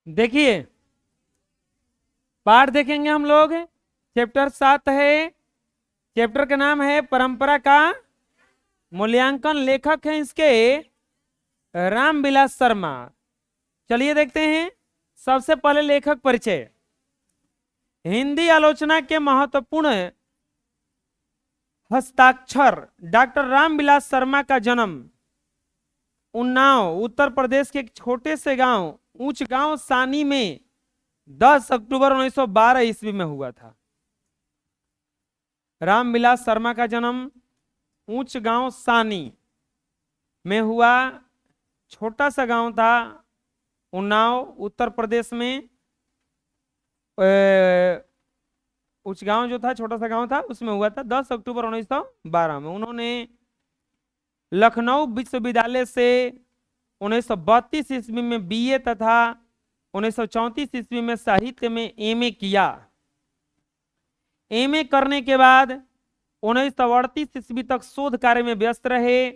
देखिए पाठ देखेंगे हम लोग। चैप्टर 7 है, चैप्टर का नाम है परंपरा का मूल्यांकन। लेखक हैं इसके रामविलास शर्मा। चलिए देखते हैं। सबसे पहले लेखक परिचय। हिंदी आलोचना के महत्वपूर्ण हस्ताक्षर। डॉक्टर रामविलास शर्मा का जन्म उन्नाव उत्तर प्रदेश के एक छोटे से गांव ऊंच गांव सानी में 10 अक्टूबर 1912 ईस्वी में हुआ था। रामविलास शर्मा का जन्म ऊंच गांव सानी में हुआ। छोटा सा गांव था उन्नाव उत्तर प्रदेश में। उच्च गांव जो था, छोटा सा गांव था, उसमें हुआ था 10 अक्टूबर 1912 में। उन्होंने लखनऊ विश्वविद्यालय से 1932 ईस्वी में बीए तथा 1934 ईस्वी में साहित्य में एमए किया। एमए करने के बाद 1938 ईस्वी तक शोध कार्य में व्यस्त रहे।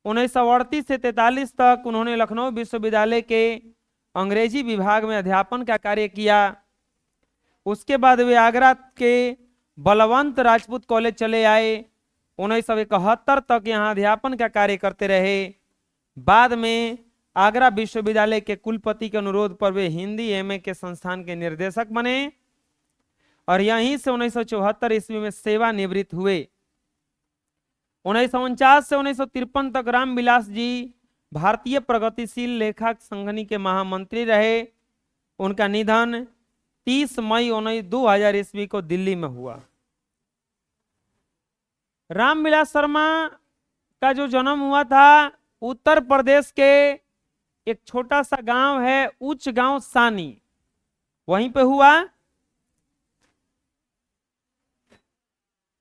1938 से 43 तक उन्होंने लखनऊ विश्वविद्यालय के अंग्रेजी विभाग में अध्यापन का कार्य किया। उसके बाद वे आगरा के बलवंत राजपूत कॉलेज चले आए। 1971 तक यहाँ अध्यापन का कार्य करते रहे। बाद में आगरा विश्वविद्यालय के कुलपति के अनुरोध पर वे हिंदी एमए के संस्थान के निर्देशक बने और यहीं से 1974 ईस्वी में सेवानिवृत्त हुए। 1949 से 1953 तक रामविलास जी भारतीय प्रगतिशील लेखक संघनी के महामंत्री रहे। उनका निधन 30 मई 2000 ईस्वी को दिल्ली में हुआ। रामविलास शर्मा का जो जन्म हुआ था उत्तर प्रदेश के एक छोटा सा गांव है उच्च गांव सानी, वहीं पे हुआ।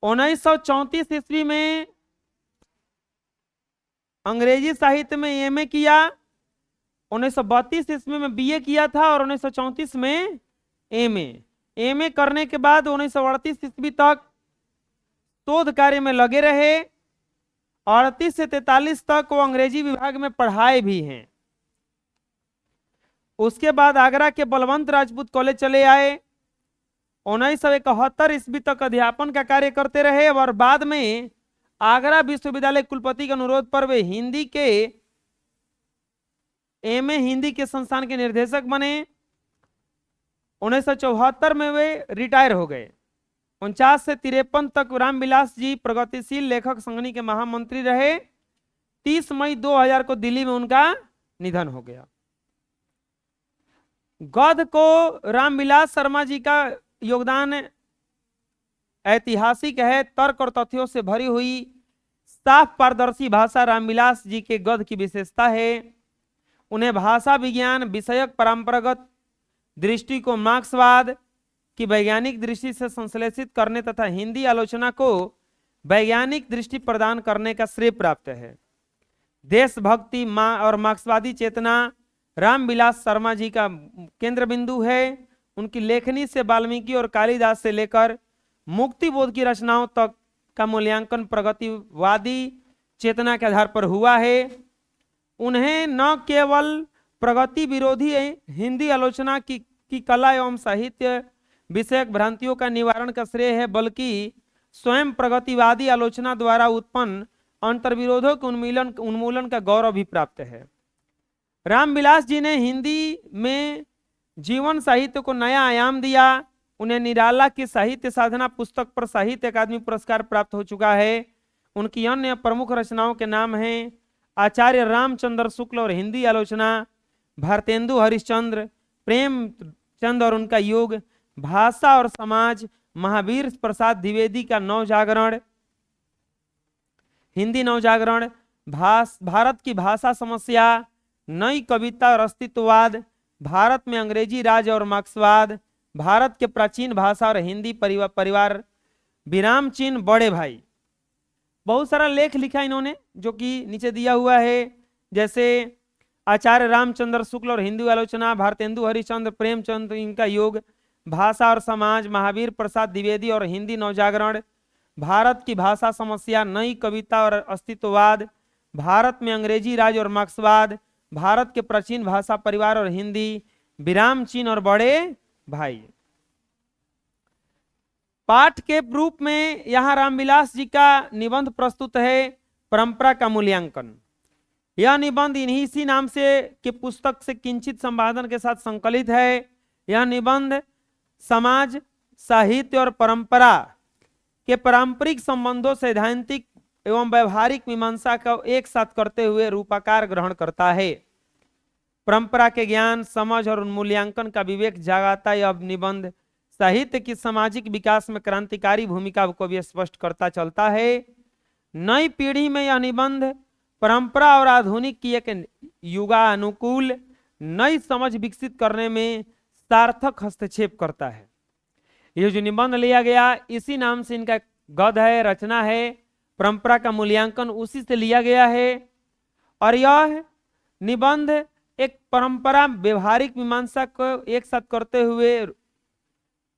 1934 ईस्वी में अंग्रेजी साहित्य में एमए किया। 1932 ईस्वी में बीए किया था और 1934 में एमए करने के बाद 1938 ईस्वी तक शोध कार्य में लगे रहे। 38 से 43 तक वो अंग्रेजी विभाग में पढ़ाए भी हैं। उसके बाद आगरा के बलवंत राजपूत कॉलेज चले आए। 1971 ईस्वी तक अध्यापन का कार्य करते रहे और बाद में आगरा विश्वविद्यालय कुलपति के अनुरोध पर वे हिंदी के संस्थान के निर्देशक बने। 1974 में वे रिटायर हो गए। 49 से 53 तक रामविलास जी प्रगतिशील लेखक संघनी के महामंत्री रहे। 30 मई 2000 को दिल्ली में उनका निधन हो गया। गद्य को रामविलास शर्मा जी का योगदान ऐतिहासिक है। तर्क और तथ्यों से भरी हुई साफ पारदर्शी भाषा रामविलास जी के गद्य की विशेषता है। उन्हें भाषा विज्ञान विषयक परंपरागत दृष्टि को मार्क्सवाद की वैज्ञानिक दृष्टि से संश्लेषित करने तथा हिंदी आलोचना को वैज्ञानिक दृष्टि प्रदान करने का श्रेय प्राप्त है। देशभक्ति और मार्क्सवादी चेतना रामविलास शर्मा जी का केंद्र बिंदु है। उनकी लेखनी से वाल्मीकि और कालिदास से लेकर मुक्तिबोध की रचनाओं तक का मूल्यांकन प्रगतिवादी चेतना के आधार पर हुआ है। उन्हें न केवल प्रगति विरोधी हिंदी आलोचना की कला एवं साहित्य विषयक भ्रांतियों का निवारण का श्रेय है, बल्कि स्वयं प्रगतिवादी आलोचना द्वारा उत्पन्न अंतर्विरोधों के उन्मूलन का गौरव भी प्राप्त है। रामविलास जी ने हिंदी में जीवन साहित्य को नया आयाम दिया। उन्हें निराला की साहित्य साधना पुस्तक पर साहित्य अकादमी पुरस्कार प्राप्त हो चुका है। उनकी अन्य प्रमुख रचनाओं के नाम हैं आचार्य रामचंद्र शुक्ल और हिंदी आलोचना, भारतेंदु हरिश्चंद्र, प्रेमचंद और उनका युग, भाषा और समाज, महावीर प्रसाद द्विवेदी का नवजागरण, हिंदी नवजागरण, भारत की भाषा समस्या, नई कविता और अस्तित्ववाद, भारत में अंग्रेजी राज और मार्क्सवाद, भारत के प्राचीन भाषा और हिंदी परिवार, विराम चिन्ह, बड़े भाई। बहुत सारा लेख लिखा इन्होंने जो कि नीचे दिया हुआ है, जैसे आचार्य रामचंद्र शुक्ल और हिंदी आलोचना, भारतेंदु हरिश्चंद्र, प्रेमचंद इनका युग, भाषा और समाज, महावीर प्रसाद द्विवेदी और हिंदी नवजागरण, भारत की भाषा समस्या, नई कविता और अस्तित्ववाद, भारत में अंग्रेजी राज और मार्क्सवाद, भारत के प्राचीन भाषा परिवार और हिंदी, विराम चिन्ह और बड़े भाई। पाठ के रूप में यहाँ रामविलास जी का निबंध प्रस्तुत है, परंपरा का मूल्यांकन। यह निबंध इन्हीं इसी नाम से की पुस्तक से किंचित संपादन के साथ संकलित है। यह निबंध समाज, साहित्य और परंपरा के पारंपरिक संबंधों, सैद्धांतिक एवं व्यवहारिक मीमांसा का एक साथ करते हुए रूपाकार ग्रहण करता है। परंपरा के ज्ञान, समझ और मूल्यांकन का विवेक जगाता यह निबंध साहित्य की सामाजिक विकास में क्रांतिकारी भूमिका को भी स्पष्ट करता चलता है। नई पीढ़ी में यह निबंध परंपरा और आधुनिक की एक युगानुकूल नई समझ विकसित करने में सार्थक हस्तक्षेप करता है। यह जो निबंध लिया गया इसी नाम से इनका गद्य है, रचना है। परंपरा का मूल्यांकन उसी से लिया गया है और यह निबंध एक परंपरा व्यवहारिक मीमांसा को एक साथ करते हुए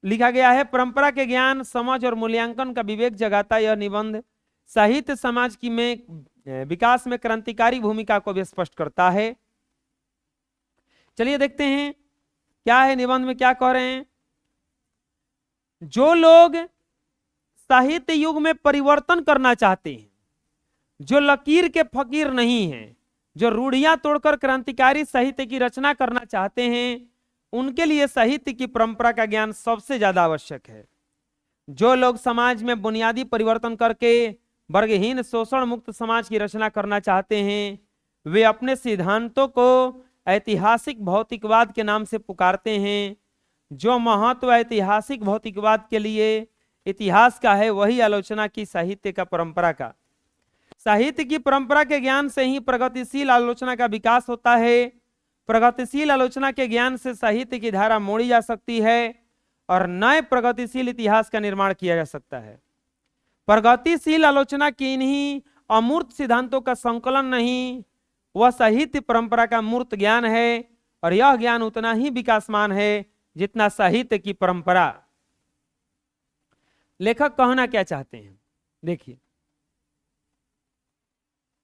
लिखा गया है। परंपरा के ज्ञान, समझ और मूल्यांकन का विवेक जगाता यह निबंध साहित्य समाज की में विकास में क्रांतिकारी भूमिका को भी स्पष्ट करता है। चलिए देखते हैं क्या है निबंध में, क्या कह रहे हैं। जो लोग साहित्य युग में परिवर्तन करना चाहते हैं, जो लकीर के फकीर नहीं हैं, जो रूढ़ियां तोड़कर क्रांतिकारी साहित्य की रचना करना चाहते हैं, उनके लिए साहित्य की परंपरा का ज्ञान सबसे ज्यादा आवश्यक है। जो लोग समाज में बुनियादी परिवर्तन करके वर्गहीन, शोषण मुक्त समाज की रचना करना चाहते हैं, वे अपने सिद्धांतों को ऐतिहासिक भौतिकवाद के नाम से पुकारते हैं। जो महत्व ऐतिहासिक भौतिकवाद के लिए इतिहास का है, वही आलोचना की साहित्य का परंपरा का। साहित्य की परंपरा के ज्ञान से ही प्रगतिशील आलोचना का विकास होता है। प्रगतिशील आलोचना के ज्ञान से साहित्य की धारा मोड़ी जा सकती है और नए प्रगतिशील इतिहास का निर्माण किया जा सकता है। प्रगतिशील आलोचना की इन्हीं अमूर्त सिद्धांतों का संकलन नहीं, वह साहित्य परंपरा का मूर्त ज्ञान है और यह ज्ञान उतना ही विकासमान है जितना साहित्य की परंपरा। लेखक कहना क्या चाहते हैं, देखिए।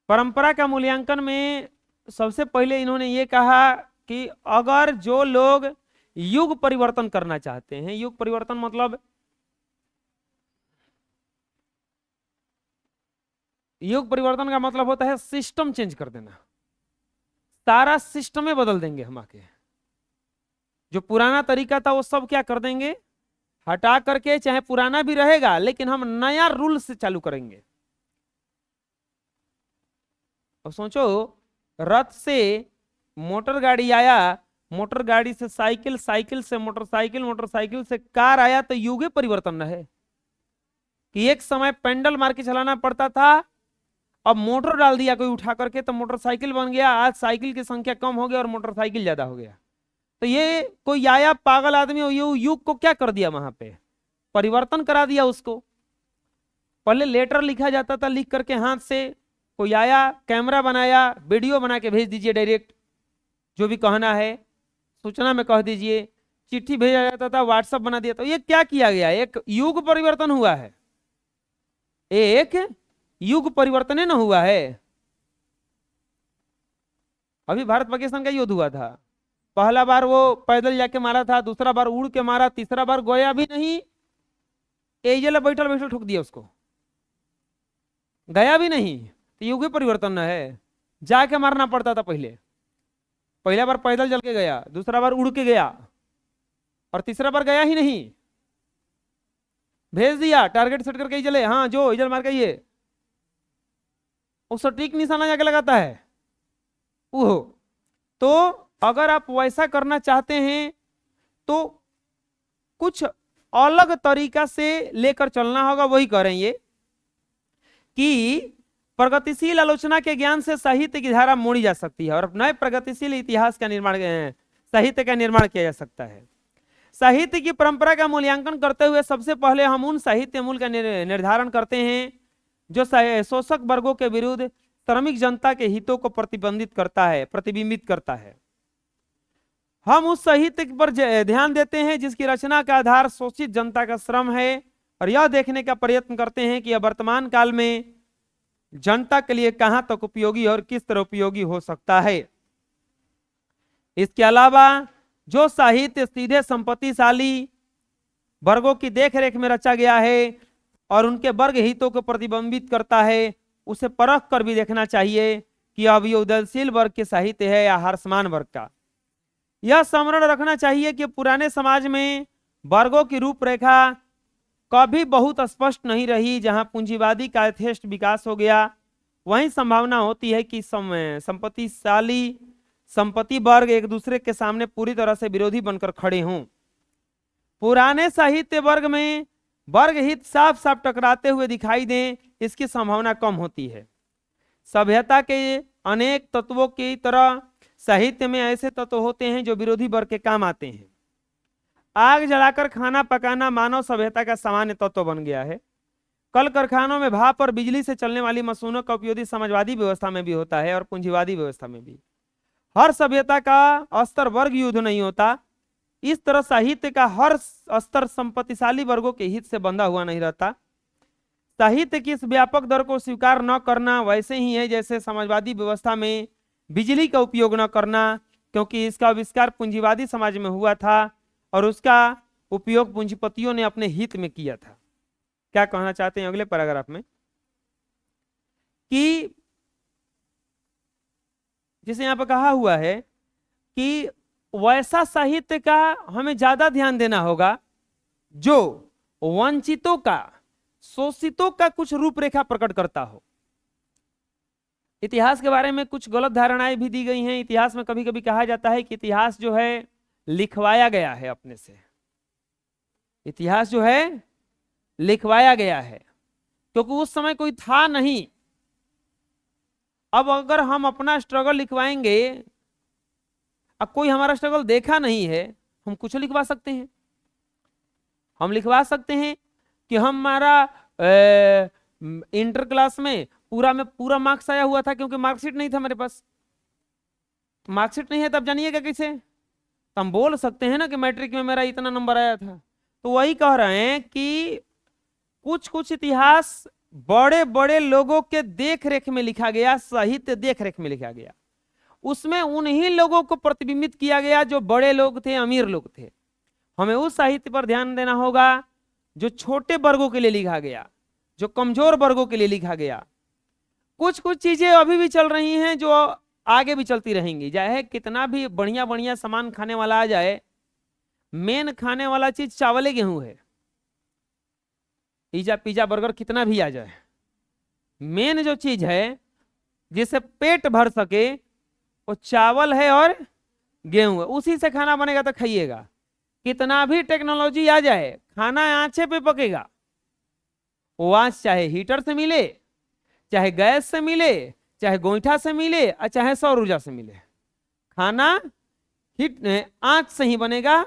परंपरा का मूल्यांकन में सबसे पहले इन्होंने ये कहा कि अगर जो लोग युग परिवर्तन करना चाहते हैं, युग परिवर्तन मतलब युग परिवर्तन का मतलब होता है सिस्टम चेंज कर देना, सारा सिस्टम में बदल देंगे हम आके। जो पुराना तरीका था वो सब क्या कर देंगे, हटा करके, चाहे पुराना भी रहेगा लेकिन हम नया रूल से चालू करेंगे। अब सोचो, रथ से मोटर गाड़ी आया, मोटर गाड़ी से साइकिल, साइकिल से मोटरसाइकिल, मोटरसाइकिल से कार आया, तो युग परिवर्तन रहे कि एक समय पेंडल मार के चलाना पड़ता था, अब मोटर डाल दिया कोई उठा करके तो मोटरसाइकिल बन गया। आज साइकिल की संख्या कम हो गया और मोटरसाइकिल ज्यादा हो गया। तो ये कोई आया पागल आदमी, युग को क्या कर दिया, वहां पे परिवर्तन करा दिया उसको। पहले लेटर लिखा जाता था, लिख करके हाथ से, कोई आया कैमरा बनाया, वीडियो बना के भेज दीजिए, डायरेक्ट जो भी कहना है सूचना में कह दीजिए। चिट्ठी भेजा जाता था, व्हाट्सएप बना दिया। तो ये क्या किया गया, एक युग परिवर्तन हुआ है, एक युग परिवर्तन न हुआ है। अभी भारत पाकिस्तान का युद्ध हुआ था, पहला बार वो पैदल जाके मारा था, दूसरा बार उड़ के मारा, तीसरा बार गोया भी नहीं, एजला बैठल बैठल ठोक दिया उसको, गया भी नहीं। तो युग परिवर्तन न है, जाके मारना पड़ता था। पहला बार पैदल चल के गया, दूसरा बार उड़ के गया और तीसरा बार गया ही नहीं, भेज दिया टारगेट सेट करके ही चले, हाँ जो इधर मार के ये वो सटीक निशाना जाके लगाता है वो। तो अगर आप वैसा करना चाहते हैं तो कुछ अलग तरीका से लेकर चलना होगा। वही कह रहे हैं ये कि प्रगतिशील आलोचना के ज्ञान से साहित्य की धारा मोड़ी जा सकती है और नए प्रगतिशील इतिहास का निर्माण, साहित्य का निर्माण किया जा सकता है। साहित्य की परंपरा का मूल्यांकन करते हुए सबसे पहले हम उन साहित्य मूल का निर्धारण करते हैं जो शोषक वर्गों के विरुद्ध श्रमिक जनता के हितों को प्रतिबिंबित करता है। हम उस साहित्य पर ध्यान देते हैं जिसकी रचना का आधार शोषित जनता का श्रम है और यह देखने का प्रयत्न करते हैं कि यह वर्तमान काल में जनता के लिए कहां तक उपयोगी और किस तरह उपयोगी हो सकता है। इसके अलावा जो साहित्य सीधे संपत्तिशाली वर्गों की देखरेख में रचा गया है और उनके वर्ग हितों को प्रतिबिंबित करता है, उसे परख कर भी देखना चाहिए कि अब ये उदयनशील वर्ग के साहित्य है या हर्षमान वर्ग का। यह स्मरण रखना चाहिए कि पुराने समाज में वर्गों की रूपरेखा कभी बहुत स्पष्ट नहीं रही। जहां पूंजीवादी का यथेष्ट विकास हो गया, वहीं संभावना होती है कि संपत्तिशाली संपत्ति वर्ग एक दूसरे के सामने पूरी तरह से विरोधी बनकर खड़े हों। पुराने साहित्य वर्ग में वर्ग हित साफ साफ टकराते हुए दिखाई दें, इसकी संभावना कम होती है। सभ्यता के अनेक तत्वों की तरह साहित्य में ऐसे तत्व होते हैं जो विरोधी वर्ग के काम आते हैं। आग जलाकर खाना पकाना मानव सभ्यता का सामान्य तत्व बन गया है। कल कारखानों में भाप और बिजली से चलने वाली मशीनों का उपयोग समाजवादी व्यवस्था में भी होता है और पूंजीवादी व्यवस्था में भी। हर सभ्यता का स्तर वर्ग युद्ध नहीं होता। इस तरह साहित्य का हर स्तर संपत्तिशाली वर्गों के हित से बंधा हुआ नहीं रहता। साहित्य की इस व्यापक दर को स्वीकार न करना वैसे ही है जैसे समाजवादी व्यवस्था में बिजली का उपयोग न करना, क्योंकि इसका आविष्कार पूंजीवादी समाज में हुआ था और उसका उपयोग पूंजीपतियों ने अपने हित में किया था। क्या कहना चाहते हैं अगले पैराग्राफ में कि जिसे यहां पर कहा हुआ है कि वैसा साहित्य का हमें ज्यादा ध्यान देना होगा जो वंचितों का, शोषितों का कुछ रूपरेखा प्रकट करता हो। इतिहास के बारे में कुछ गलत धारणाएं भी दी गई हैं। इतिहास में कभी कभी कहा जाता है कि इतिहास जो है लिखवाया गया है अपने से। इतिहास जो है लिखवाया गया है क्योंकि उस समय कोई था नहीं। अब अगर हम अपना स्ट्रगल लिखवाएंगे, अब कोई हमारा स्ट्रगल देखा नहीं है, हम कुछ लिखवा सकते हैं। हम लिखवा सकते हैं कि हमारा इंटर क्लास में पूरा मार्क्स आया हुआ था क्योंकि मार्कशीट नहीं था मेरे पास। मार्कशीट नहीं है तब जानिएगा कैसे? तो हम बोल सकते हैं ना कि मैट्रिक में मेरा इतना नंबर आया था। तो वही कह रहे हैं कि कुछ कुछ इतिहास बड़े बड़े लोगों के देख रेख में लिखा गया, साहित्य देख रेख में लिखा गया। उसमें उन्हीं लोगों को प्रतिबिंबित किया गया जो बड़े लोग थे, अमीर लोग थे। हमें उस साहित्य पर ध्यान देना होगा जो छोटे वर्गों के लिए लिखा गया, जो कमजोर वर्गों के लिए लिखा गया। कुछ कुछ चीजें अभी भी चल रही हैं जो आगे भी चलती रहेंगी। चाहे कितना भी बढ़िया बढ़िया सामान खाने वाला आ जाए, मेन खाने वाला चीज चावल गेहूं है। पिज्जा बर्गर कितना भी आ जाए, मेन जो चीज है जिससे पेट भर सके वो चावल है और गेहूं है। उसी से खाना बनेगा तो खाइएगा। कितना भी टेक्नोलॉजी आ जाए, खाना आंचे पे पकेगा। वो आंच चाहे हीटर से मिले, चाहे गैस से मिले, चाहे गोईठा से मिले और चाहे सौर ऊर्जा से मिले, खाना आंच से ही बनेगा,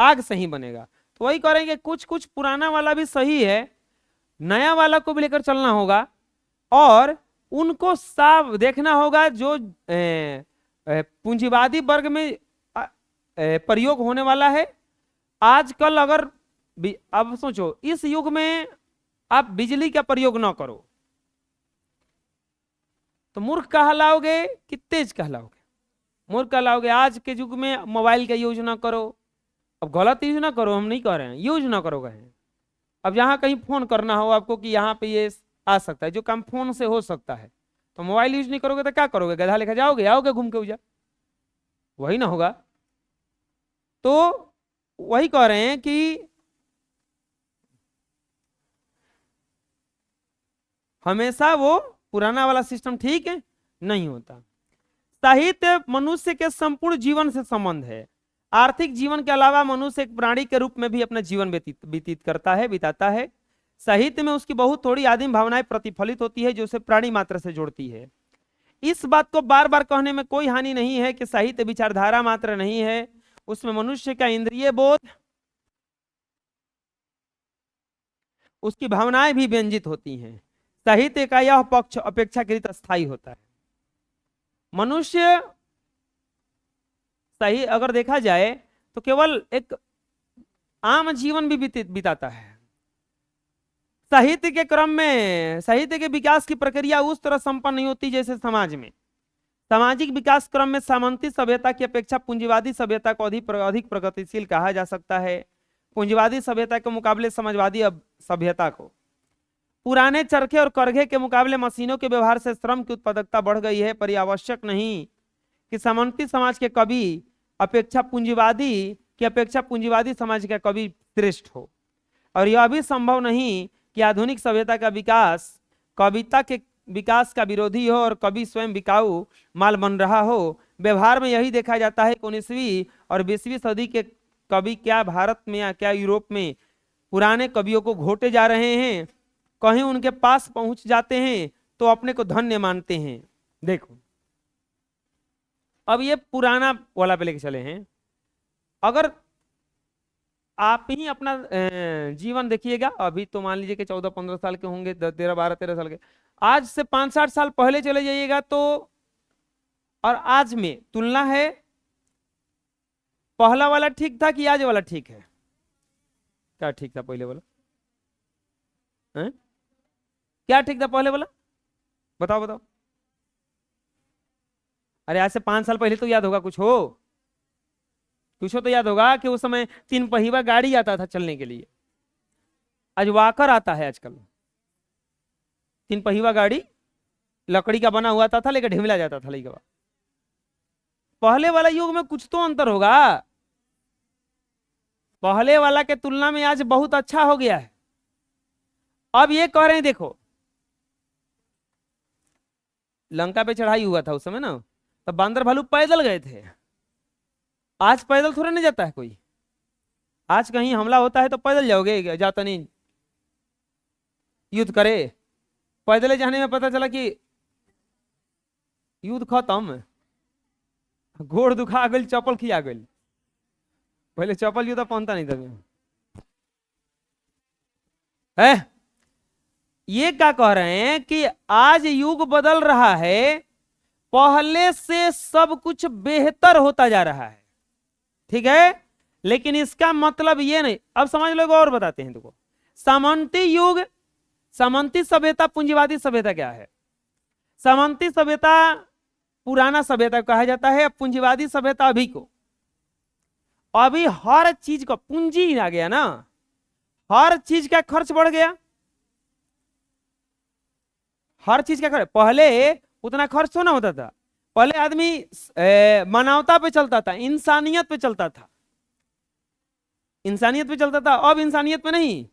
आग से ही बनेगा। तो वही करेंगे। कुछ कुछ पुराना वाला भी सही है, नया वाला को भी लेकर चलना होगा और उनको साफ देखना होगा जो पूंजीवादी वर्ग में प्रयोग होने वाला है। आजकल अगर अब सोचो, इस युग में आप बिजली का प्रयोग ना करो तो मूर्ख कहलाओगे कि तेज कहलाओगे? मूर्ख कहलाओगे। आज के युग में मोबाइल का यूज ना करो। अब गलत यूज ना करो, हम नहीं कह रहे हैं, यूज ना करो कहें। अब यहाँ कहीं फोन करना हो आपको कि यहाँ पे ये आ सकता है, जो काम फोन से हो सकता है, तो मोबाइल यूज नहीं करोगे तो क्या करोगे? गधा लेकर जाओगे, आओगे घूम के उजा, वही ना होगा। तो वही कह रहे हैं कि हमेशा वो पुराना वाला सिस्टम ठीक है नहीं होता। साहित्य मनुष्य के संपूर्ण जीवन से संबंध है। आर्थिक जीवन के अलावा मनुष्य एक प्राणी के रूप में भी अपना जीवन बिताता है। साहित्य में उसकी बहुत थोड़ी आदिम भावनाएं प्रतिफलित होती है जो उसे प्राणी मात्र से जोड़ती है। इस बात को बार बार कहने में कोई हानि नहीं है कि साहित्य विचारधारा मात्र नहीं है, उसमें मनुष्य का इंद्रिय बोध, उसकी भावनाएं भी व्यंजित होती हैं। साहित्य का यह पक्ष अपेक्षाकृत अस्थायी होता है। मनुष्य सही अगर देखा जाए तो केवल एक आम जीवन भी बिताता है। साहित्य के क्रम में साहित्य के विकास की प्रक्रिया उस तरह संपन्न नहीं होती जैसे समाज में। सामाजिक विकास क्रम में सामंती सभ्यता की अपेक्षा पूंजीवादी सभ्यता को अधिक प्रगतिशील कहा जा सकता है। पूंजीवादी सभ्यता के मुकाबले समाजवादी सभ्यता को पुराने चरखे और करघे के मुकाबले मशीनों के व्यवहार से श्रम की उत्पादकता बढ़ गई है, पर यह आवश्यक नहीं कि सामंती समाज के कवि पूंजीवादी समाज का कवि श्रेष्ठ हो, और यह भी संभव नहीं कि आधुनिक सभ्यता का विकास कविता के विकास का विरोधी हो और कवि स्वयं बिकाऊ माल बन रहा हो। व्यवहार में यही देखा जाता है कि 19वीं और 20वीं सदी के कवि क्या भारत में या क्या यूरोप में पुराने कवियों को घोटे जा रहे हैं, कहीं उनके पास पहुंच जाते हैं तो अपने को धन्य मानते हैं। देखो अब ये पुराना वाला पे लेके चले हैं, अगर आप ही अपना जीवन देखिएगा, अभी तो मान लीजिए कि 14-15 साल के होंगे, 13-12-13 साल के, आज से 5-7 साल पहले चले जाइएगा तो और आज में तुलना है, पहला वाला ठीक था कि आज वाला ठीक है? क्या ठीक था पहले वाला? क्या ठीक था पहले वाला? बताओ बताओ। अरे आज से 5 साल पहले तो याद होगा, कुछ हो तो याद होगा कि उस समय 3 पहिया गाड़ी आता था चलने के लिए, आज वाकर आता है। आजकल 3 पहिया गाड़ी लकड़ी का बना हुआ था लेकर ढिमला जाता था लेकर। पहले वाला युग में कुछ तो अंतर होगा, पहले वाला के तुलना में आज बहुत अच्छा हो गया है। अब ये कह रहे हैं, देखो लंका पे चढ़ाई हुआ था उस समय ना, तब बांदर भालू पैदल गए थे। आज पैदल थोड़ा नहीं जाता है कोई, आज कहीं हमला होता है तो पैदल जाओगे? जाता नहीं। युद्ध करे, पैदल जाने में पता चला कि युद्ध खत्म, घोड़ दुखा गई, चप्पल खिया गई। पहले चप्पल युद्ध पहनता नहीं था है। ये क्या कह रहे हैं कि आज युग बदल रहा है, पहले से सब कुछ बेहतर होता जा रहा है, ठीक है, लेकिन इसका मतलब ये नहीं। अब समझ लो, और बताते हैं तुमको। सामंती युग, सामंती सभ्यता, पूंजीवादी सभ्यता क्या है? सामंती सभ्यता पुराना सभ्यता कहा जाता है, पूंजीवादी सभ्यता अभी को। अभी हर चीज का पूंजी आ गया ना, हर चीज का खर्च बढ़ गया, हर चीज का खर्च। पहले उतना खर्च तो ना होता था, पहले आदमी मानवता पे चलता था, इंसानियत पे चलता था, इंसानियत पे चलता था। अब इंसानियत पे नहीं,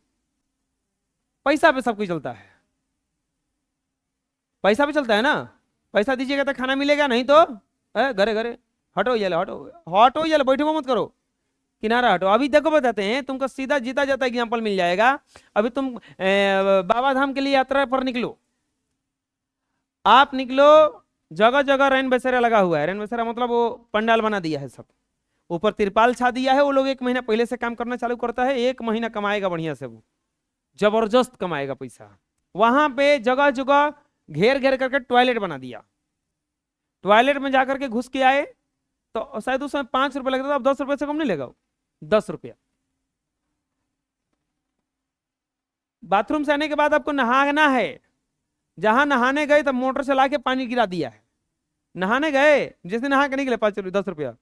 पैसा पे सब कुछ चलता है, पैसा पे चलता है ना। पैसा दीजिएगा तो खाना मिलेगा, नहीं तो घरे घरे हटो ये हटो हटो ये बैठो मत करो, किनारा हटो। अभी देखो बताते हैं तुमको, सीधा जीता जाता एग्जाम्पल मिल जाएगा। अभी तुम बाबा धाम के लिए यात्रा पर निकलो, आप निकलो, जगह जगह रैन बसेरा लगा हुआ है। रैन बसेरा मतलब वो पंडाल बना दिया है, सब ऊपर तिरपाल छा दिया है। वो लोग 1 महीना पहले से काम करना चालू करता है, 1 महीना कमाएगा बढ़िया से, वो जबरदस्त कमाएगा पैसा। वहां पे जगह जगह घेर घेर करके टॉयलेट बना दिया, टॉयलेट में जाकर के घुस के आए तो शायद उस समय 5 रुपये लगता था, अब 10 रुपये से कम नहीं लेगा, 10 रुपया। बाथरूम से आने के बाद आपको नहाना है, जहां नहाने गए तब मोटर चला के पानी गिरा दिया है। नहाने गए, जिसने नहा के निकले 10 रुपया।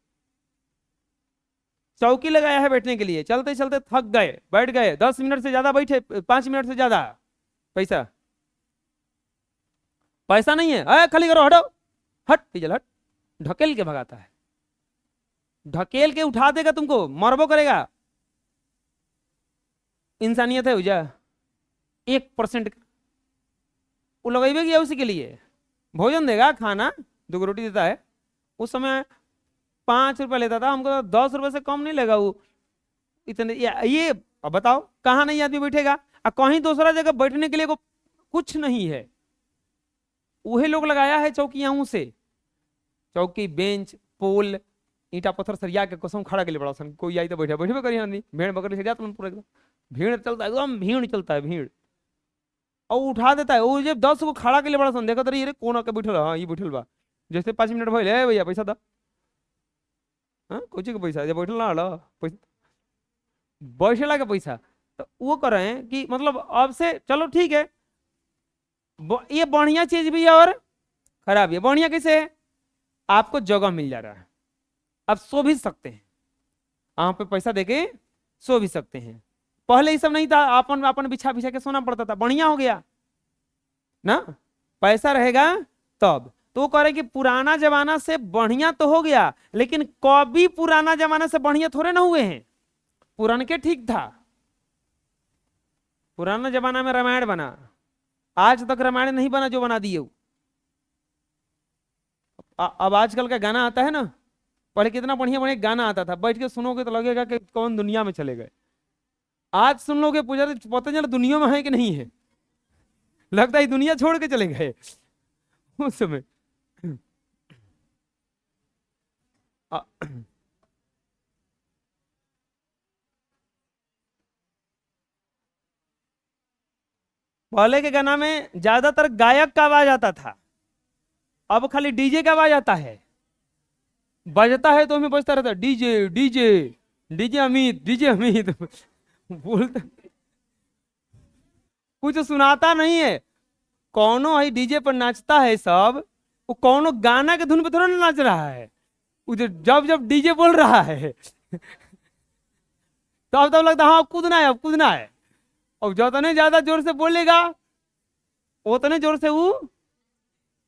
चौकी लगाया है बैठने के लिए, चलते चलते थक गए, बैठ गए, 10 मिनट से ज्यादा बैठे, 5 मिनट से ज्यादा, पैसा पैसा नहीं है, खाली करो, हटो, हट डीजल हट, ढकेल के भगाता है, ढकेल के उठा देगा तुमको, मरबो करेगा। इंसानियत है उजा 1%। वो लगेबे किया उसी के लिए, भोजन देगा, खाना 2 रोटी देता है। उस समय 5 रुपये लेता था, हमको 10 रुपये से कम नहीं लेगा वो इतने। ये अब बताओ कहाँ नहीं आदमी बैठेगा, और कहीं दूसरा जगह बैठने के लिए कुछ नहीं है। वही लोग लगाया है चौकियां से, चौकी, बेंच, पोल, ईटा पत्थर सरिया के कसम खड़ा के लिए बड़ा सन, कोई आई तो बैठे बैठे करिए आदमी, भेड़ बकरी से जाता पूरा एकदम भीड़ चलता है, एकदम भीड़ चलता है, भीड़। और उठा देता है वो, जब 10 को खड़ा के लिए बड़ा सन, देखो तो ये कौन आके बैठल, हाँ ये बैठल बा, जैसे 5 मिनट भले भैया पैसा दा, हाँ कोची का पैसा, जब बैठल ना हला पैसा, बैठला का पैसा। तो वो कर रहे हैं कि मतलब अब से चलो ठीक है, ये बढ़िया चीज भी है और खराब है। बढ़िया कैसे है? आपको जगह मिल जा रहा है, अब सो भी सकते हैं, वहां पे पैसा देके सो भी सकते हैं। पहले ये सब नहीं था, अपन अपन बिछा बिछा के सोना पड़ता था, बढ़िया हो गया ना, पैसा रहेगा तब। तो कह रहे कि पुराना जमाना से बढ़िया तो हो गया, लेकिन कभी पुराना जमाना से बढ़िया थोड़े ना हुए हैं, पुरान के ठीक था। पुराना जमाना में रामायण बना, आज तक रामायण नहीं बना जो बना दिए। अब आजकल का गाना आता है ना, पहले कितना बढ़िया बढ़िया गाना आता था, बैठ के सुनोगे तो लगेगा कि कौन दुनिया में चले गए। आज सुन लोगे पूजा तो पता चला दुनिया में है कि नहीं है, लगता है दुनिया छोड़ के चले गए उस समय। पहले के गाना में ज्यादातर गायक का आवाज आता था, अब खाली डीजे का आवाज आता है, बजता है तो हमें बजता रहता है डीजे डीजे डीजे अमित बोलता, कुछ सुनाता नहीं है। कौनो है डीजे पर नाचता है सब, वो कौनो गाना के धुन पे थोड़ा ना नाच रहा है, वो जब जब डीजे बोल रहा है तब तब लगता है हाँ कूदना है, अब कूदना है। और जितने ज्यादा जोर से बोलेगा उतने जोर से वो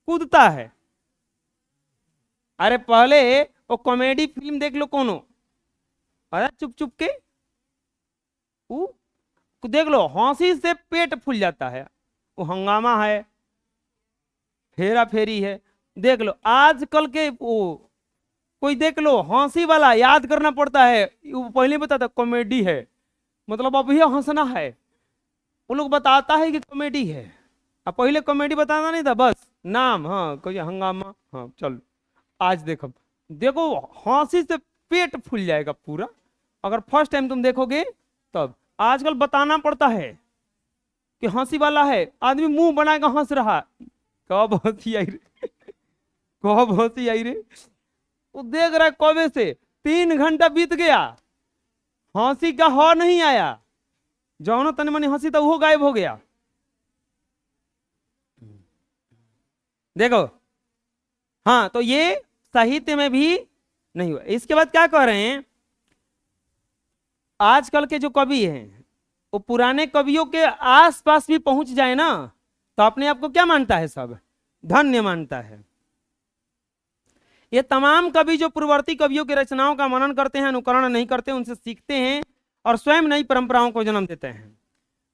कूदता है। अरे पहले वो कॉमेडी फिल्म देख लो कोनो, अरे चुप चुप के वो देख लो, हंसी से पेट फूल जाता है। वो हंगामा है, हेरा फेरी है, देख लो आजकल के वो कोई देख लो हंसी वाला याद करना पड़ता है, वो पहले बताता कॉमेडी है, मतलब अब यह हंसना है, वो लोग बताता है कि कॉमेडी है। अब पहले कॉमेडी बताना नहीं था, बस नाम, हाँ कोई हंगामा, हाँ चल आज देखो, देखो हंसी से पेट फूल जाएगा पूरा, अगर फर्स्ट टाइम तुम देखोगे तब। आजकल बताना पड़ता है कि हंसी वाला है, आदमी मुंह बनाएगा हंस रहा, कब हंसी आई रे कब हंसी आई रे, वो देख रहा है कबे से, 3 घंटा बीत गया, हंसी का हो नहीं आया, जौनो तनी मनी हंसी तो वो गायब हो गया। देखो हाँ, तो ये साहित्य में भी नहीं हुआ। इसके बाद क्या कह रहे हैं, आजकल के जो कवि हैं वो पुराने कवियों के आसपास भी पहुंच जाए ना तो अपने आप को क्या मानता है, सब धन्य मानता है। ये तमाम कवि जो पूर्ववर्ती कवियों की रचनाओं का मनन करते हैं, अनुकरण नहीं करते, उनसे सीखते हैं और स्वयं नई परंपराओं को जन्म देते हैं।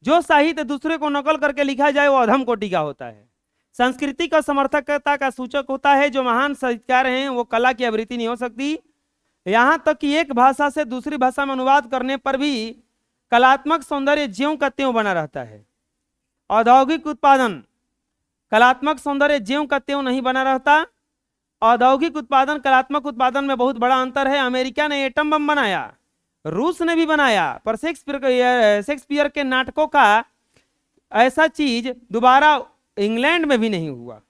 जो साहित्य दूसरे को नकल करके लिखा जाए वो अधम कोटि का होता है, संस्कृति का समर्थकता का सूचक होता है। जो महान साहित्यकार हैं वो कला की आवृत्ति नहीं हो सकती। यहाँ तक कि एक भाषा से दूसरी भाषा में अनुवाद करने पर भी कलात्मक सौंदर्य ज्यों का त्यों बना रहता है। औद्योगिक उत्पादन, कलात्मक सौंदर्य ज्यों का त्यों नहीं बना रहता। औद्योगिक उत्पादन कलात्मक उत्पादन में बहुत बड़ा अंतर है। अमेरिका ने एटम बम बनाया, रूस ने भी बनाया, पर शेक्सपियर के नाटकों का ऐसा चीज दोबारा इंग्लैंड में भी नहीं हुआ।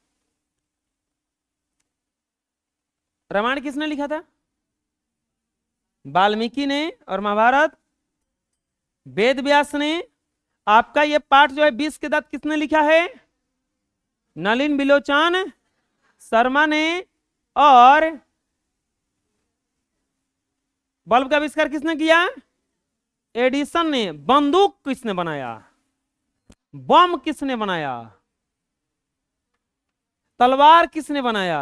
रामायण किसने लिखा था? वाल्मीकि ने। और महाभारत वेद व्यास ने। आपका ये पाठ जो है 20 के दांत किसने लिखा है? नलिन बिलोचन शर्मा ने। और बल्ब का आविष्कार किसने किया? एडिसन ने। बंदूक किसने बनाया? बम किसने बनाया? तलवार किसने बनाया?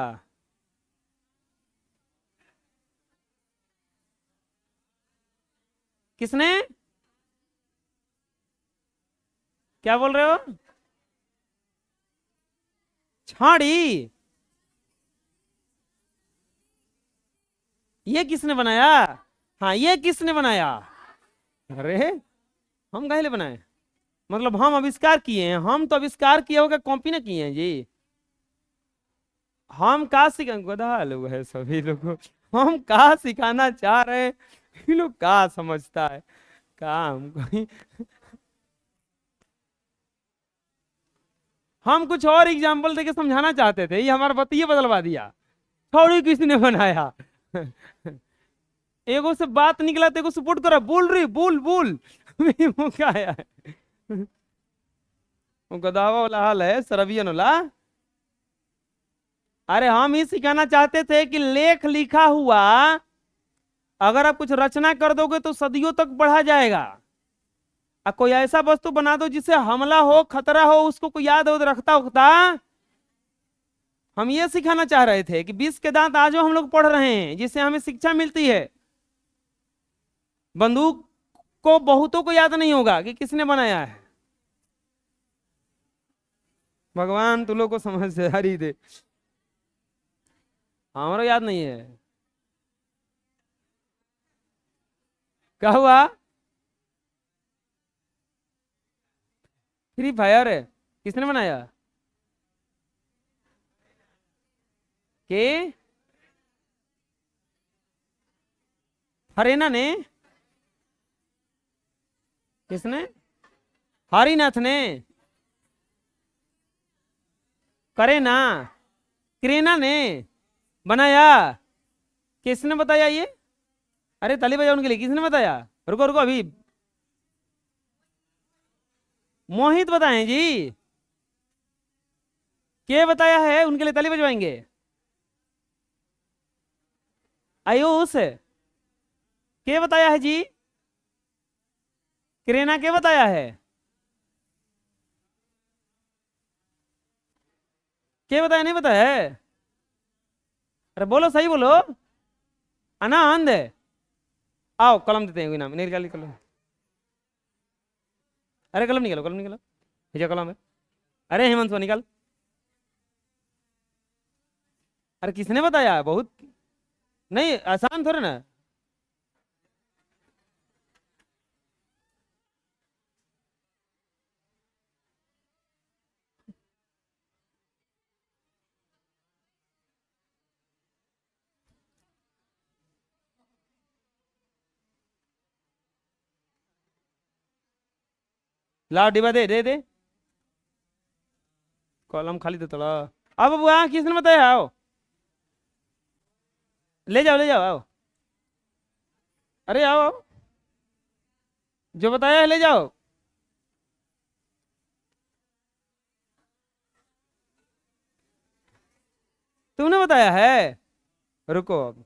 किसने? क्या बोल रहे हो? छाड़ी। ये किसने बनाया? हाँ, ये किसने बनाया? अरे हम काहे बनाए? मतलब हम आविष्कार किए हैं? हम तो आविष्कार किए होगा, कॉपी ना किए हैं जी। हम का सिखा, गधा लोग है सभी लोग, हम का सिखाना चाह रहे हैं, ये लोग का समझता है का हमको। हम कुछ और एग्जाम्पल देके समझाना चाहते थे, ये हमारा बतिये बदलवा दिया। छोड़ी किसने बनाया? एगो से बात निकला तो एगो सपोर्ट करा, बोल रही बोल बोल वो क्या है? वो गदावा वाला हाल है, सरबियन वाला। अरे हम ही सिखाना चाहते थे कि लेख लिखा हुआ अगर आप कुछ रचना कर दोगे तो सदियों तक पढ़ा जाएगा। कोई ऐसा वस्तु बना दो जिससे हमला हो, खतरा हो, उसको कोई याद हो रखता उखता। हम ये सिखाना चाह रहे थे कि 20 के दांत आज हम लोग पढ़ रहे हैं, जिससे हमें शिक्षा मिलती है। बंदूक को बहुतों को याद नहीं होगा कि किसने बनाया है। भगवान तुम लोग को समझदारी दे, हमारा याद नहीं है। क्या हुआ? फ्री फायर है, किसने बनाया? के हरेना ने? किसने? हरिनाथ ने? करेना? करेना ने बनाया? किसने बताया ये? अरे ताली बजाओ उनके लिए, किसने बताया? रुको रुको अभी, मोहित बताएं जी। के बताया है उनके लिए ताली बजवाएंगे। आयुष के बताया है जी? करेना के बताया है? के बताया? नहीं बताया है? अरे बोलो, सही बोलो। आनंद आओ, कलम देते हैं, कोई नाम निकाल कलम। अरे कलम निकालो, कलम निकालो, भेजा कलम है। अरे हेमंत निकाल। अरे किसने बताया? बहुत नहीं आसान थोड़े ना। लाओ डिब्बा दे दे दे, कॉलम खाली तो थोड़ा। अब वहाँ किसने बताया? आओ ले जाओ, ले जाओ, आओ। अरे आओ आओ, जो बताया है ले जाओ। तुमने बताया है? रुको अब,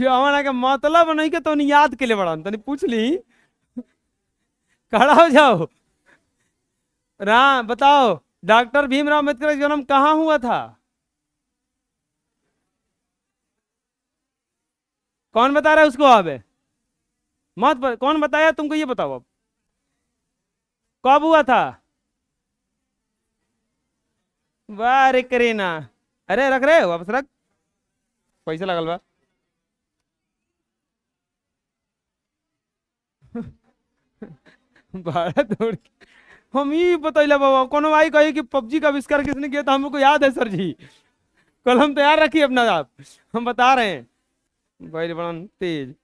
हमारा का मतलब नहीं के तो याद के लिए बड़ा तनी पूछ ली। खड़ा हो जाओ। बताओ, डॉक्टर भीमराव अम्बेडकर का जन्म कहाँ हुआ था? कौन बता रहा है उसको? अब कौन बताया तुमको, ये बताओ अब, कब हुआ था? वाह रे करीना, अरे रख रहे हो वापस रख, पैसा लगल बा। भारत तोड़ के हम ही बतैला बाबा, कोनो भाई कही कि पबजी का आविष्कार किसने किया था, हमको याद है सर जी। कलम तैयार रखिए अपना आप, हम बता रहे हैं। भाई बड़ा तेज।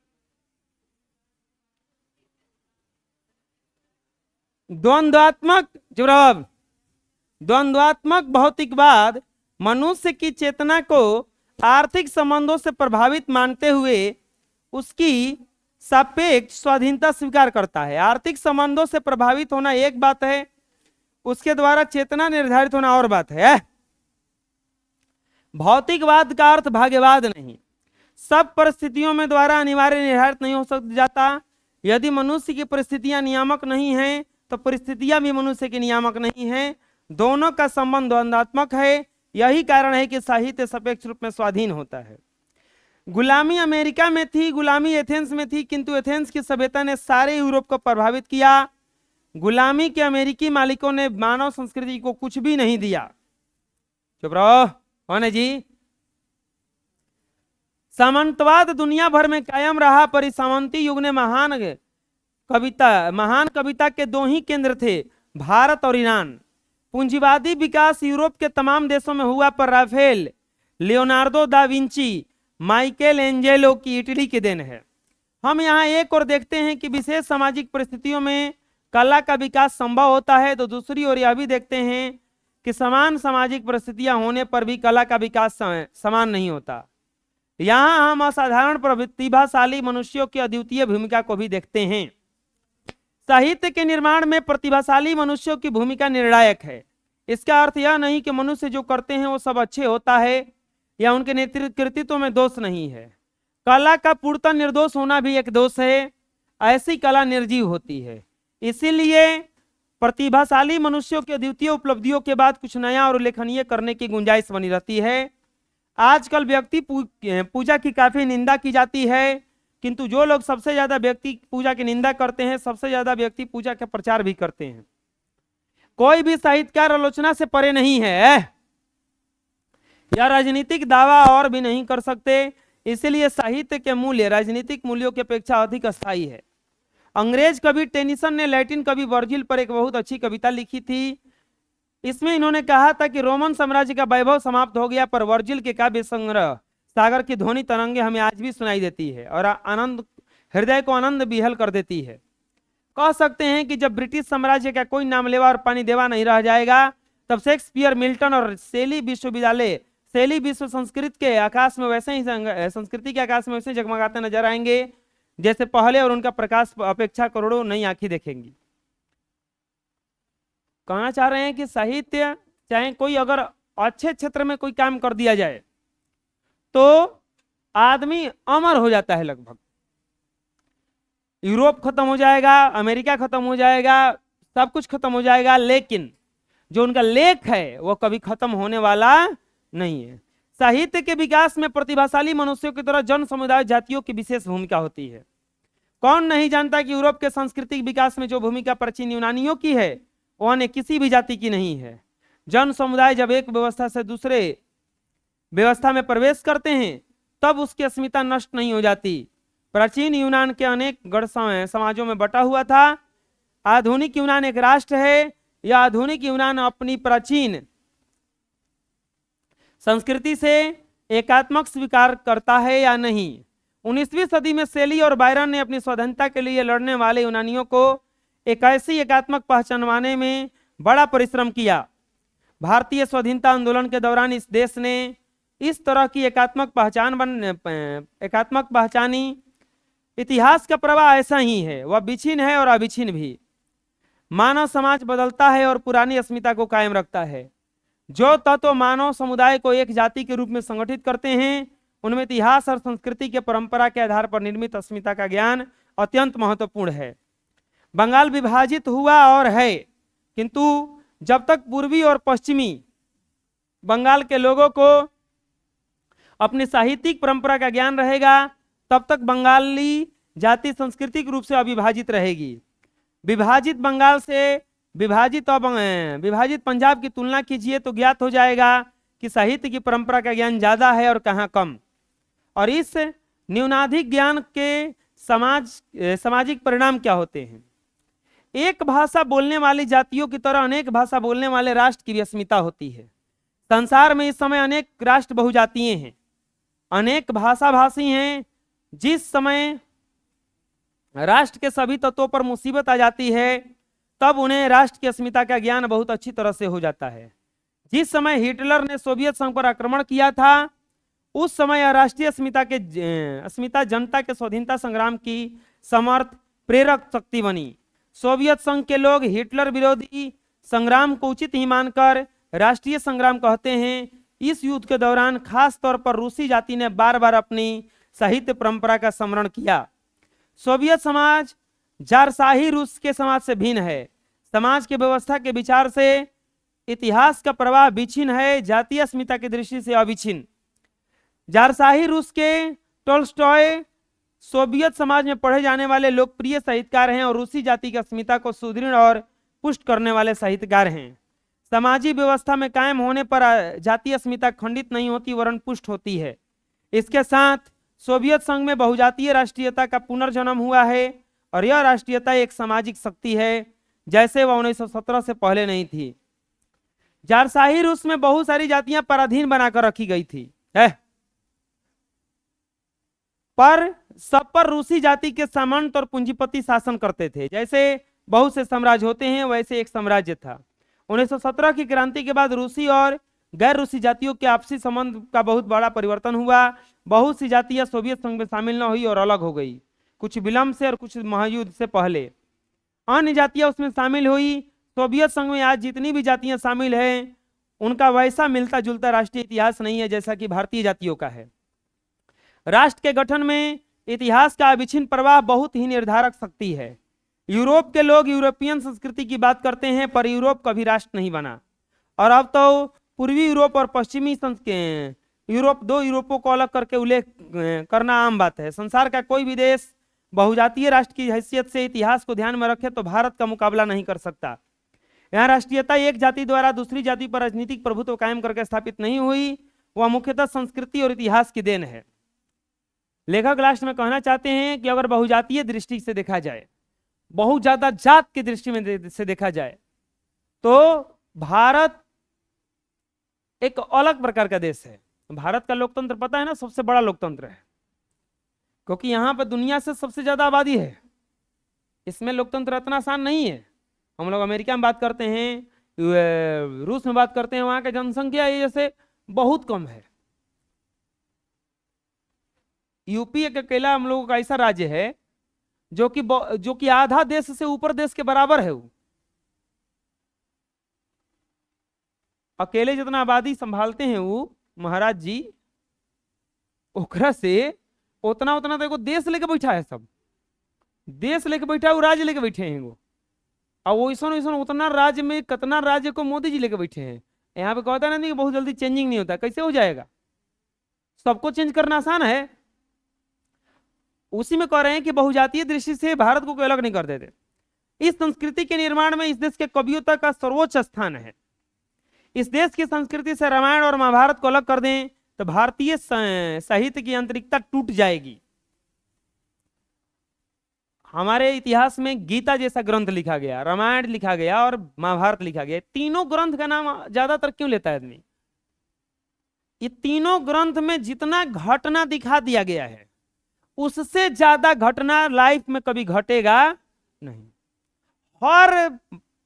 द्वंद्वात्मक जवाब, द्वंद्वात्मक भौतिकवाद मनुष्य की चेतना को आर्थिक संबंधों से प्रभावित मानते हुए उसकी सापेक्ष स्वाधीनता स्वीकार करता है। आर्थिक संबंधों से प्रभावित होना एक बात है, उसके द्वारा चेतना निर्धारित होना और बात है। भौतिकवाद का अर्थ भाग्यवाद नहीं, सब परिस्थितियों में द्वारा अनिवार्य निर्धारित नहीं हो सक जाता। यदि मनुष्य की परिस्थितियां नियामक नहीं हैं तो परिस्थितियां भी मनुष्य की नियामक नहीं हैं। दोनों का संबंध द्वंद्वात्मक है। यही कारण है कि साहित्य सापेक्ष रूप में स्वाधीन होता है। गुलामी अमेरिका में थी, गुलामी एथेंस में थी, किंतु एथेंस की सभ्यता ने सारे यूरोप को प्रभावित किया। गुलामी के अमेरिकी मालिकों ने मानव संस्कृति को कुछ भी नहीं दिया। चुप रहो, कौन है जी? सामंतवाद दुनिया भर में कायम रहा, पर इस सामंती युग ने महान कविता के दो ही केंद्र थे, भारत और ईरान। पूंजीवादी विकास यूरोप के तमाम देशों में हुआ, पर Raphael, Leonardo da Vinci, Michelangelo की इटली की देन है। हम यहाँ एक और देखते हैं कि विशेष सामाजिक परिस्थितियों में कला का विकास संभव होता है, तो दूसरी ओर यह भी देखते हैं कि समान सामाजिक परिस्थितियां होने पर भी कला का विकास समान नहीं होता। यहाँ हम असाधारण प्रतिभाशाली मनुष्यों की अद्वितीय भूमिका को भी देखते हैं। साहित्य के निर्माण में प्रतिभाशाली मनुष्यों की भूमिका निर्णायक है। इसका अर्थ यह नहीं कि मनुष्य जो करते हैं वो सब अच्छे होता है या उनके नेतृत्व कृतित्व में दोष नहीं है। कला का पूर्णतः निर्दोष होना भी एक दोष है। ऐसी कला निर्जीव होती है। इसीलिए प्रतिभाशाली मनुष्यों के अद्वितीय उपलब्धियों के बाद कुछ नया और उल्लेखनीय करने की गुंजाइश बनी रहती है। आजकल व्यक्ति पूजा की काफी निंदा की जाती है, किंतु जो लोग सबसे ज्यादा व्यक्ति पूजा की निंदा करते हैं, सबसे ज्यादा व्यक्ति पूजा का प्रचार भी करते हैं। कोई भी साहित्यकार आलोचना से परे नहीं है। यह राजनीतिक दावा और भी नहीं कर सकते। इसलिए साहित्य के मूल्य राजनीतिक मूल्यों की अपेक्षा अधिक स्थायी है। अंग्रेज कवि टेनिसन ने लैटिन कवि वर्जिल पर एक बहुत अच्छी कविता लिखी थी। इसमें इन्होंने कहा था कि रोमन साम्राज्य का वैभव समाप्त हो गया, पर वर्जिल के काव्य संग्रह सागर की ध्वनि तरंगे हमें आज भी सुनाई देती है और आनंद हृदय को आनंद विहल कर देती है। कह सकते हैं कि जब ब्रिटिश साम्राज्य का कोई नाम लेवा और पानी देवा नहीं रह जाएगा, तब शेक्सपियर, मिल्टन और शैली विश्व संस्कृत के आकाश में वैसे ही संस्कृति के आकाश में वैसे जगमगाते नजर आएंगे जैसे पहले, और उनका प्रकाश अपेक्षा करोड़ों नई आंखें देखेंगी। कहना चाह रहे हैं कि साहित्य चाहे कोई अगर अच्छे क्षेत्र में कोई काम कर दिया जाए तो आदमी अमर हो जाता है। लगभग यूरोप खत्म हो जाएगा, अमेरिका खत्म हो जाएगा, सब कुछ खत्म हो जाएगा, लेकिन जो उनका लेख है वो कभी खत्म होने वाला नहीं है। साहित्य के विकास में प्रतिभाशाली मनुष्यों की तरह जन समुदाय जातियों की विशेष भूमिका होती है। कौन नहीं जानता कि यूरोप के सांस्कृतिक विकास में जो भूमिका प्राचीन यूनानियों की है वो अन्य किसी भी जाति की नहीं है। जन समुदाय जब एक व्यवस्था से दूसरे व्यवस्था में प्रवेश करते हैं तब उसकी अस्मिता नष्ट नहीं हो जाती। प्राचीन यूनान के अनेक गढ़ समाजों में बटा हुआ था। आधुनिक यूनान एक राष्ट्र है। यह आधुनिक यूनान अपनी प्राचीन संस्कृति से एकात्मक स्वीकार करता है या नहीं। 19वीं सदी में शैली और बायरन ने अपनी स्वाधीनता के लिए लड़ने वाले यूनानियों को एक ऐसी एकात्मक पहचानवाने में बड़ा परिश्रम किया। भारतीय स्वाधीनता आंदोलन के दौरान इस देश ने इस तरह की एकात्मक पहचानी। इतिहास का प्रवाह ऐसा ही है, वह विच्छिन्न है और अविच्छिन्न भी। मानव समाज बदलता है और पुरानी अस्मिता को कायम रखता है। जो तत्व मानव समुदाय को एक जाति के रूप में संगठित करते हैं उनमें इतिहास और संस्कृति के परंपरा के आधार पर निर्मित अस्मिता का ज्ञान अत्यंत महत्वपूर्ण है। बंगाल विभाजित हुआ और है, किंतु जब तक पूर्वी और पश्चिमी बंगाल के लोगों को अपनी साहित्यिक परंपरा का ज्ञान रहेगा तब तक बंगाली जाति सांस्कृतिक रूप से अविभाजित रहेगी। विभाजित बंगाल से विभाजित पंजाब की तुलना कीजिए तो ज्ञात हो जाएगा कि साहित्य की परंपरा का ज्ञान ज्यादा है और कहाँ कम। और इस न्यूनाधिक ज्ञान के सामाजिक परिणाम क्या होते हैं। एक भाषा बोलने वाली जातियों की तरह अनेक भाषा बोलने वाले राष्ट्र की भी अस्मिता होती है। संसार में इस समय अनेक राष्ट्र बहुजातीय हैं, अनेक भाषा भाषी हैं। जिस समय राष्ट्र के सभी तत्वों पर मुसीबत आ जाती है तब उन्हें राष्ट्र की अस्मिता का ज्ञान बहुत अच्छी तरह से हो जाता है। जिस समय हिटलर ने सोवियत संघ पर आक्रमण किया था उस समय राष्ट्रीय अस्मिता जनता के स्वाधीनता संग्राम की समर्थ प्रेरक शक्ति बनी। सोवियत संघ के लोग हिटलर विरोधी संग्राम को उचित ही मानकर राष्ट्रीय संग्राम कहते हैं। इस युद्ध के दौरान खास तौर पर रूसी जाति ने बार बार अपनी साहित्य परंपरा का स्मरण किया। सोवियत समाज जारशाही रूस के समाज से भिन्न है। समाज की व्यवस्था के विचार से इतिहास का प्रवाह विच्छिन्न है, जातीय अस्मिता की दृष्टि से अविच्छिन्न। जारशाही रूस के टोल्स्टॉय सोवियत समाज में पढ़े जाने वाले लोकप्रिय साहित्यकार हैं और रूसी जाति की अस्मिता को सुदृढ़ और पुष्ट करने वाले साहित्यकार हैं। समाजी व्यवस्था में कायम होने पर जातीय अस्मिता खंडित नहीं होती वरन पुष्ट होती है। इसके साथ सोवियत संघ में बहुजातीय राष्ट्रीयता का पुनर्जन्म हुआ है और यह राष्ट्रीयता एक सामाजिक शक्ति है जैसे वह 1917 से पहले नहीं थी। जारशाही रूस में बहुत सारी जातियां पराधीन बनाकर रखी गई थी पर सब पर रूसी जाति के सामंत और पूंजीपति शासन करते थे। जैसे बहुत से साम्राज्य होते हैं वैसे एक साम्राज्य था। 1917 की क्रांति के बाद रूसी और गैर रूसी जातियों के आपसी संबंध का बहुत बड़ा परिवर्तन हुआ। बहुत सी जातियां सोवियत संघ में शामिल न हुई और अलग हो गई, कुछ विलंब से और कुछ महायुद्ध से पहले। अन्य जातियां उसमें शामिल हुई। सोवियत संघ में आज जितनी भी जातियां शामिल हैं उनका वैसा मिलता जुलता राष्ट्रीय इतिहास नहीं है जैसा कि भारतीय जातियों का है। राष्ट्र के गठन में इतिहास का अविच्छिन्न प्रवाह बहुत ही निर्धारक शक्ति है। यूरोप के लोग यूरोपियन संस्कृति की बात करते हैं, पर यूरोप कभी राष्ट्र नहीं बना। और अब तो पूर्वी यूरोप और पश्चिमी यूरोप, दो यूरोपों को अलग करके उल्लेख करना आम बात है। संसार का कोई भी देश बहुजातीय राष्ट्र की हैसियत से इतिहास को ध्यान में रखे तो भारत का मुकाबला नहीं कर सकता। यहाँ राष्ट्रीयता एक जाति द्वारा दूसरी जाति पर राजनीतिक प्रभुत्व कायम करके स्थापित नहीं हुई, वह मुख्यतः संस्कृति और इतिहास की देन है। लेखक लास्ट में कहना चाहते हैं कि अगर बहुजातीय दृष्टि से देखा जाए, बहुत ज्यादा जात की दृष्टि में से देखा जाए, तो भारत एक अलग प्रकार का देश है। भारत का लोकतंत्र पता है ना, सबसे बड़ा लोकतंत्र है, क्योंकि यहाँ पर दुनिया से सबसे ज्यादा आबादी है। इसमें लोकतंत्र इतना आसान नहीं है। हम लोग अमेरिका में बात करते हैं, रूस में बात करते हैं, वहां की जनसंख्या ये जैसे बहुत कम है। यूपी एक अकेला हम लोगों का ऐसा राज्य है जो कि आधा देश से ऊपर देश के बराबर है। वो अकेले जितना आबादी संभालते हैं वो महाराज जी, ओकरा से उतना देखो देश लेके बैठा है, सब देश लेके बैठा है, वो राज्य लेके बैठे हैं वो। और वो ऐसा उतना राज्य में कितना राज्य को मोदी जी लेके बैठे हैं। यहाँ पे कहता नहीं कि बहुत जल्दी चेंजिंग नहीं होता, कैसे हो जाएगा? सबको चेंज करना आसान है। उसी में कह रहे हैं कि बहुजातीय दृष्टि से भारत को कोई अलग नहीं कर देते। इस संस्कृति के निर्माण में इस देश के कवियों तक का सर्वोच्च स्थान है। इस देश की संस्कृति से रामायण और महाभारत को अलग कर दें तो भारतीय साहित्य की आंतरिकता टूट जाएगी। हमारे इतिहास में गीता जैसा ग्रंथ लिखा गया, रामायण लिखा गया और महाभारत लिखा गया। तीनों ग्रंथ का नाम ज्यादातर क्यों लेता है आदमी? ये तीनों ग्रंथ में जितना घटना दिखा दिया गया है उससे ज्यादा घटना लाइफ में कभी घटेगा नहीं। हर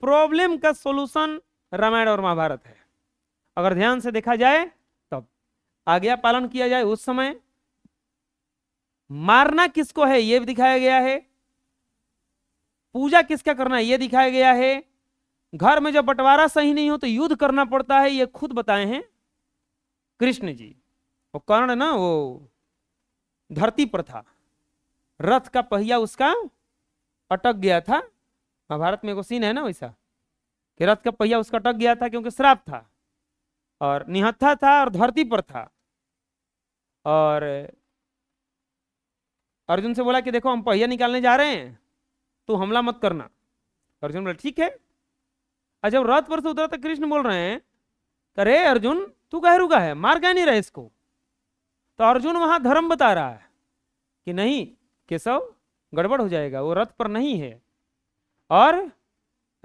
प्रॉब्लम का सॉल्यूशन रामायण और महाभारत है। अगर ध्यान से देखा जाए तब आज्ञा पालन किया जाए उस समय, मारना किसको है यह दिखाया गया है, पूजा किसका करना है यह दिखाया गया है, घर में जब बंटवारा सही नहीं हो तो युद्ध करना पड़ता है, ये खुद बताए हैं कृष्ण जी। वो कर्ण ना, वो धरती पर था, रथ का पहिया उसका अटक गया था। महाभारत में एक सीन है ना वैसा कि रथ का पहिया उसका अटक गया था क्योंकि श्राप था और निहत्था था और धरती पर था। और अर्जुन से बोला कि देखो हम पहिया निकालने जा रहे हैं, तू हमला मत करना। अर्जुन बोला ठीक है। और जब रथ पर से उतरा तो कृष्ण बोल रहे हैं अरे अर्जुन तू कह रुका है, मार क्या नहीं रहा इसको? तो अर्जुन वहां धर्म बता रहा है कि नहीं केशव गड़बड़ हो जाएगा, वो रथ पर नहीं है और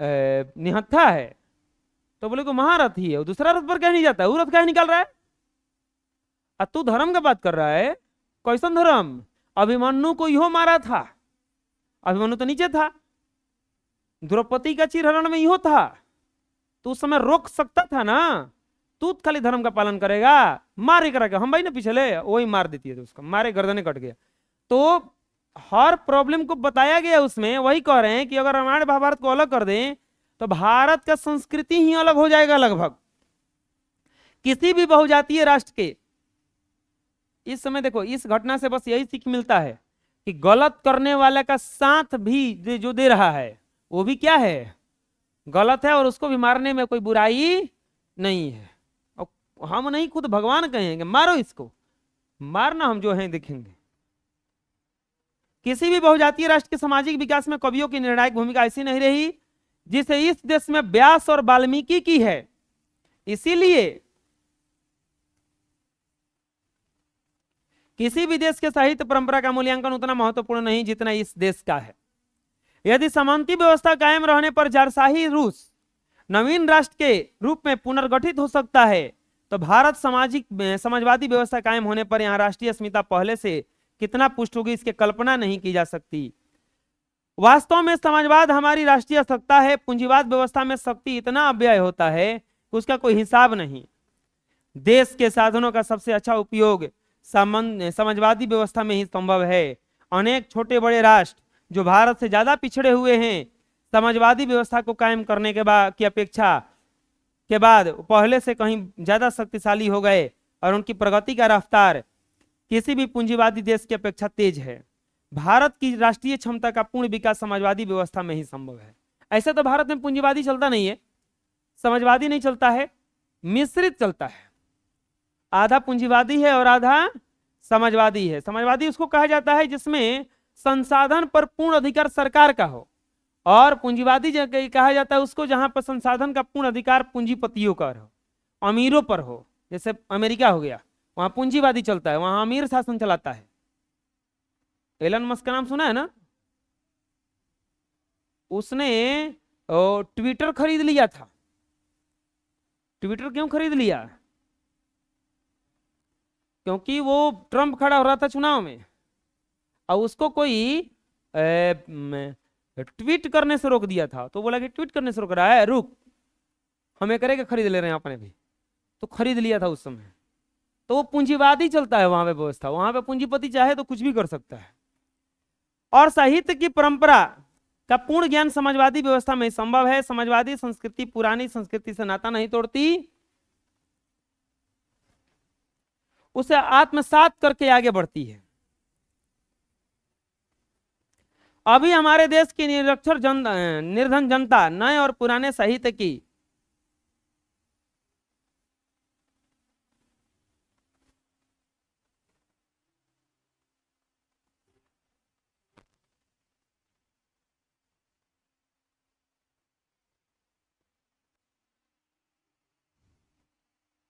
निहत्था है। तो बोले को महारथ ही है, वो दूसरा रथ पर क्या नहीं जाता है, वो रथ क्या निकाल रहा है? तू धर्म का बात कर रहा है, कैसन धर्म? अभिमन्यु को इहो मारा था, अभिमन्यु तो नीचे था, द्रौपदी का चीरहरण में इहो था, तो उस समय रोक सकता था ना। तू खाली धर्म का पालन करेगा, मारे करा के हम भाई ना पिछले वही मार देती है, तो उसका मारे गर्दने कट गया। तो हर प्रॉब्लम को बताया गया उसमें। वही कह रहे हैं कि अगर रामायण महाभारत को अलग कर दें तो भारत का संस्कृति ही अलग हो जाएगा लगभग। किसी भी बहुजातीय राष्ट्र के इस समय देखो, इस घटना से बस यही सीख मिलता है कि गलत करने वाले का साथ भी जो दे रहा है वो भी क्या है, गलत है, और उसको भी मारने में कोई बुराई नहीं है। और हम नहीं खुद भगवान कहेंगे मारो इसको, मारना हम जो है देखेंगे। किसी भी बहुजातीय राष्ट्र के सामाजिक विकास में कवियों की निर्णायक भूमिका ऐसी नहीं रही जिसे इस देश में व्यास और वाल्मीकि की है। इसीलिए किसी भी देश के साहित्य परंपरा का मूल्यांकन उतना महत्वपूर्ण नहीं जितना इस देश का है। यदि सामंती व्यवस्था कायम रहने पर जारशाही रूस नवीन राष्ट्र के रूप में पुनर्गठित हो सकता है, तो भारत समाजवादी व्यवस्था कायम होने पर यहाँ राष्ट्रीय अस्मिता पहले से कितना पुष्ट होगी इसकी कल्पना नहीं की जा सकती। वास्तव में समाजवाद हमारी राष्ट्रीय सत्ता है। पूंजीवाद व्यवस्था में शक्ति इतना अव्यय होता है कि उसका कोई हिसाब नहीं। देश के साधनों का सबसे अच्छा उपयोग समाजवादी व्यवस्था में ही संभव है। अनेक छोटे बड़े राष्ट्र जो भारत से ज्यादा पिछड़े हुए हैं समाजवादी व्यवस्था को कायम करने के बाद की अपेक्षा के बाद पहले से कहीं ज्यादा शक्तिशाली हो गए और उनकी प्रगति का रफ्तार किसी भी पूंजीवादी देश की अपेक्षा तेज है। भारत की राष्ट्रीय क्षमता का पूर्ण विकास समाजवादी व्यवस्था में ही संभव है। ऐसे तो भारत में पूंजीवादी चलता नहीं है, समाजवादी नहीं चलता है, मिश्रित चलता है। आधा पूंजीवादी है और आधा समाजवादी है। समाजवादी उसको कहा जाता है जिसमें संसाधन पर पूर्ण अधिकार सरकार का हो, और पूंजीवादी कहा जाता है उसको जहां पर संसाधन का पूर्ण अधिकार पूंजीपतियों का हो, अमीरों पर हो। जैसे अमेरिका हो गया, वहां पूंजीवादी चलता है, वहां अमीर शासन चलाता है। एलन मस्क का नाम सुना है ना? उसने ट्विटर खरीद लिया था। ट्विटर क्यों खरीद लिया? क्योंकि वो ट्रंप खड़ा हो रहा था चुनाव में और उसको कोई ट्वीट करने से रोक दिया था। तो बोला कि ट्वीट करने से रोक रहा है, रुक, हमें करेगा, खरीद ले रहे हैं अपने भी। तो खरीद लिया था उस समय। तो वो पूंजीवादी चलता है वहां पे व्यवस्था, वहां पे पूंजीपति चाहे तो कुछ भी कर सकता है। और साहित्य की परंपरा का पूर्ण ज्ञान समाजवादी व्यवस्था में संभव है। समाजवादी संस्कृति पुरानी संस्कृति से नाता नहीं तोड़ती, उसे आत्मसात करके आगे बढ़ती है। अभी हमारे देश की निरक्षर निर्धन जनता नए और पुराने साहित्य की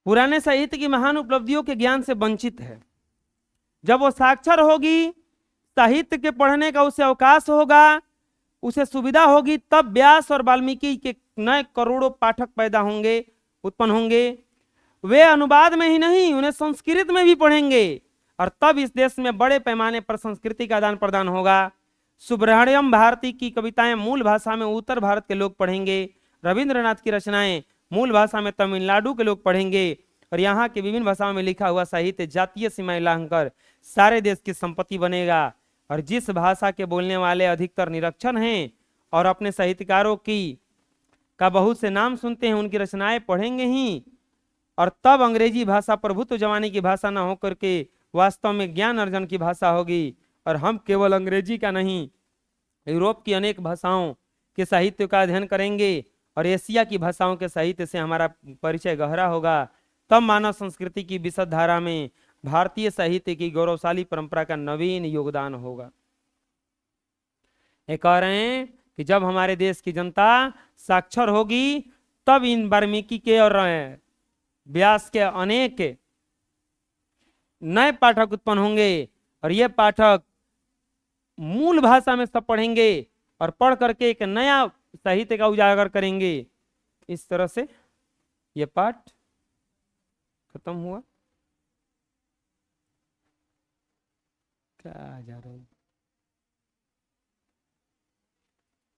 पुराने साहित्य की महान उपलब्धियों के ज्ञान से वंचित है। जब वो साक्षर होगी, साहित्य के पढ़ने का उसे अवकाश होगा, उसे सुविधा होगी, तब व्यास और वाल्मीकि के नए करोड़ों पाठक पैदा होंगे, उत्पन्न होंगे। वे अनुवाद में ही नहीं, उन्हें संस्कृत में भी पढ़ेंगे और तब इस देश में बड़े पैमाने पर संस्कृति का आदान प्रदान होगा। सुब्रह्मण्यम भारती की कविताएं मूल भाषा में उत्तर भारत के लोग पढ़ेंगे। रविंद्रनाथ की रचनाएं मूल भाषा में तमिलनाडु के लोग पढ़ेंगे और यहाँ के विभिन्न भाषाओं में लिखा हुआ साहित्य जातीय सीमाएं लांघकर सारे देश की संपत्ति बनेगा। और जिस भाषा के बोलने वाले अधिकतर निरक्षर हैं और अपने साहित्यकारों की का बहुत से नाम सुनते हैं, उनकी रचनाएं पढ़ेंगे ही, और तब अंग्रेजी भाषा प्रभुत्व जमाने की भाषा न होकर के वास्तव में ज्ञान अर्जन की भाषा होगी। और हम केवल अंग्रेजी का नहीं, यूरोप की अनेक भाषाओं के साहित्य का अध्ययन करेंगे और एशिया की भाषाओं के साहित्य से हमारा परिचय गहरा होगा। तब मानव संस्कृति की विशद धारा में भारतीय साहित्य की गौरवशाली परंपरा का नवीन योगदान होगा। ये कह रहे हैं कि जब हमारे देश की जनता साक्षर होगी, तब इन वाल्मीकि के और व्यास के अनेक नए पाठक उत्पन्न होंगे और ये पाठक मूल भाषा में सब पढ़ेंगे और पढ़ करके एक नया साहित्य का उजागर करेंगे। इस तरह से ये पाठ खत्म हुआ। क्या जा रहा है?